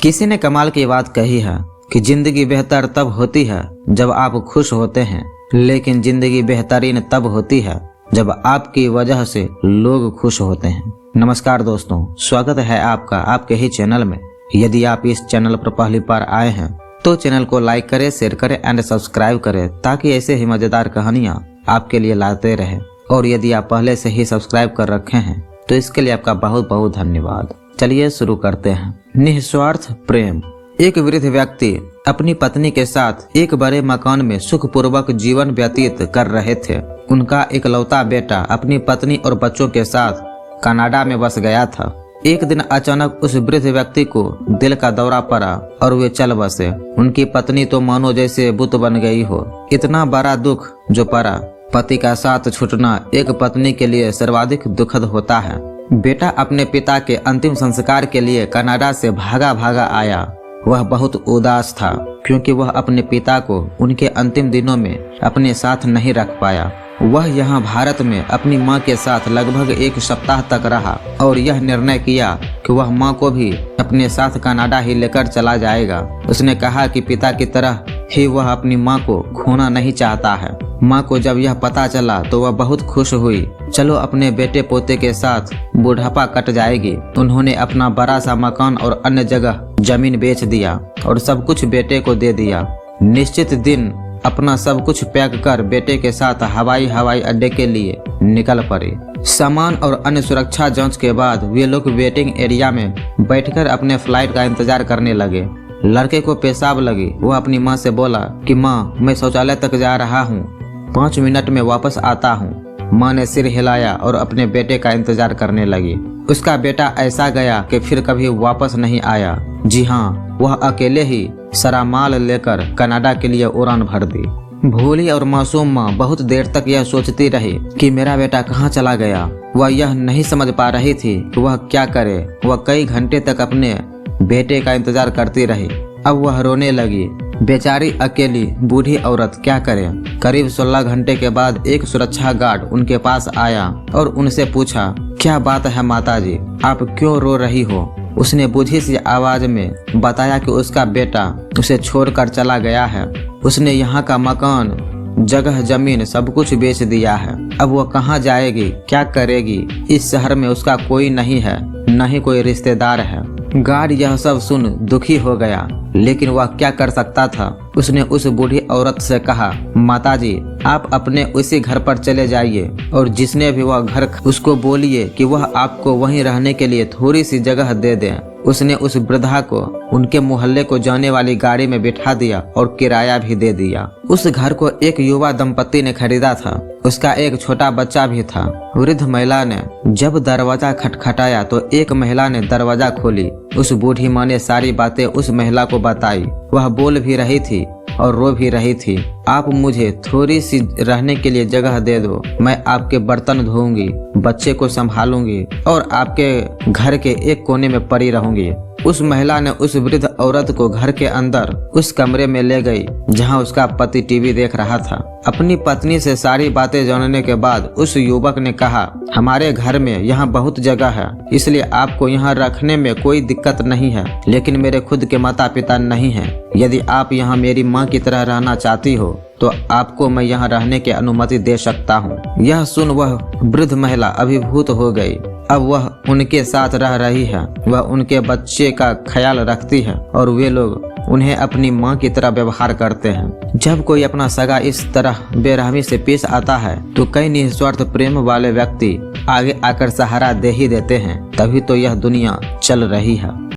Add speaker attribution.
Speaker 1: किसी ने कमाल की बात कही है कि जिंदगी बेहतर तब होती है जब आप खुश होते हैं, लेकिन जिंदगी बेहतरीन तब होती है जब आपकी वजह से लोग खुश होते हैं। नमस्कार दोस्तों, स्वागत है आपका आपके ही चैनल में। यदि आप इस चैनल पर पहली बार आए हैं तो चैनल को लाइक करें, शेयर करें एंड सब्सक्राइब करें ताकि ऐसे ही मजेदार कहानियां आपके लिए लाते रहे। और यदि आप पहले से ही सब्सक्राइब कर रखे हैं तो इसके लिए आपका बहुत बहुत धन्यवाद। चलिए शुरू करते हैं। निस्वार्थ प्रेम। एक वृद्ध व्यक्ति अपनी पत्नी के साथ एक बड़े मकान में सुखपूर्वक जीवन व्यतीत कर रहे थे। उनका इकलौता बेटा अपनी पत्नी और बच्चों के साथ कनाडा में बस गया था। एक दिन अचानक उस वृद्ध व्यक्ति को दिल का दौरा पड़ा और वे चल बसे। उनकी पत्नी तो मानो जैसे बुत बन गई हो। इतना बड़ा दुख जो पड़ा। पति का साथ छूटना एक पत्नी के लिए सर्वाधिक दुखद होता है। बेटा अपने पिता के अंतिम संस्कार के लिए कनाडा से भागा भागा आया। वह बहुत उदास था क्योंकि वह अपने पिता को उनके अंतिम दिनों में अपने साथ नहीं रख पाया। वह यहाँ भारत में अपनी माँ के साथ लगभग एक सप्ताह तक रहा और यह निर्णय किया कि वह माँ को भी अपने साथ कनाडा ही लेकर चला जाएगा। उसने कहा कि पिता की तरह ही वह अपनी माँ को खोना नहीं चाहता है। माँ को जब यह पता चला तो वह बहुत खुश हुई। चलो अपने बेटे पोते के साथ बुढ़ापा कट जाएगी। उन्होंने अपना बड़ा सा मकान और अन्य जगह जमीन बेच दिया और सब कुछ बेटे को दे दिया। निश्चित दिन अपना सब कुछ पैक कर बेटे के साथ हवाई अड्डे के लिए निकल पड़े। सामान और अन्य सुरक्षा जांच के बाद वे लोग वेटिंग एरिया में बैठकर अपने फ्लाइट का इंतजार करने लगे। लड़के को पेशाब लगी। वह अपनी माँ से बोला कि माँ, मैं शौचालय तक जा रहा हूँ, 5 मिनट में वापस आता हूँ। माँ ने सिर हिलाया और अपने बेटे का इंतजार करने लगी। उसका बेटा ऐसा गया कि फिर कभी वापस नहीं आया। जी हाँ, वह अकेले ही सारा माल लेकर कनाडा के लिए उड़ान भर दी। भोली और मासूम माँ बहुत देर तक यह सोचती रही कि मेरा बेटा कहाँ चला गया। वह यह नहीं समझ पा रही थी कि वह क्या करे। वह कई घंटे तक अपने बेटे का इंतजार करती रही। अब वह रोने लगी। बेचारी अकेली बूढ़ी औरत क्या करे। करीब 16 घंटे के बाद एक सुरक्षा गार्ड उनके पास आया और उनसे पूछा, क्या बात है माताजी, आप क्यों रो रही हो। उसने बूढ़ी सी आवाज में बताया कि उसका बेटा उसे छोड़कर चला गया है। उसने यहाँ का मकान, जगह, जमीन सब कुछ बेच दिया है। अब वो कहाँ जाएगी, क्या करेगी। इस शहर में उसका कोई नहीं है, न ही कोई रिश्तेदार है। गार्ड यह सब सुन दुखी हो गया, लेकिन वह क्या कर सकता था। उसने उस बूढ़ी औरत से कहा, माताजी आप अपने उसी घर पर चले जाइए और जिसने भी वह घर उसको बोलिए कि वह आपको वहीं रहने के लिए थोड़ी सी जगह दे दें। उसने उस वृद्धा को उनके मोहल्ले को जाने वाली गाड़ी में बिठा दिया और किराया भी दे दिया। उस घर को एक युवा दंपति ने खरीदा था। उसका एक छोटा बच्चा भी था। वृद्ध महिला ने जब दरवाजा खटखटाया तो एक महिला ने दरवाजा खोली। उस बूढ़ी माँ ने सारी बातें उस महिला को बताई। वह बोल भी रही थी और रो भी रही थी। आप मुझे थोड़ी सी रहने के लिए जगह दे दो। मैं आपके बर्तन धोऊंगी, बच्चे को संभालूंगी और आपके घर के एक कोने में पड़ी रहूंगी। उस महिला ने उस वृद्ध औरत को घर के अंदर उस कमरे में ले गई जहां उसका पति टीवी देख रहा था। अपनी पत्नी से सारी बातें जानने के बाद उस युवक ने कहा, हमारे घर में यहाँ बहुत जगह है, इसलिए आपको यहाँ रखने में कोई दिक्कत नहीं है, लेकिन मेरे खुद के माता पिता नहीं हैं। यदि आप यहाँ मेरी माँ की तरह रहना चाहती हो तो आपको मैं यहाँ रहने की अनुमति दे सकता हूँ। यह सुन वह वृद्ध महिला अभिभूत हो गई। अब वह उनके साथ रह रही है। वह उनके बच्चे का ख्याल रखती है और वे लोग उन्हें अपनी माँ की तरह व्यवहार करते हैं। जब कोई अपना सगा इस तरह बेरहमी से पेश आता है तो कई निस्वार्थ प्रेम वाले व्यक्ति आगे आकर सहारा दे ही देते हैं। तभी तो यह दुनिया चल रही है।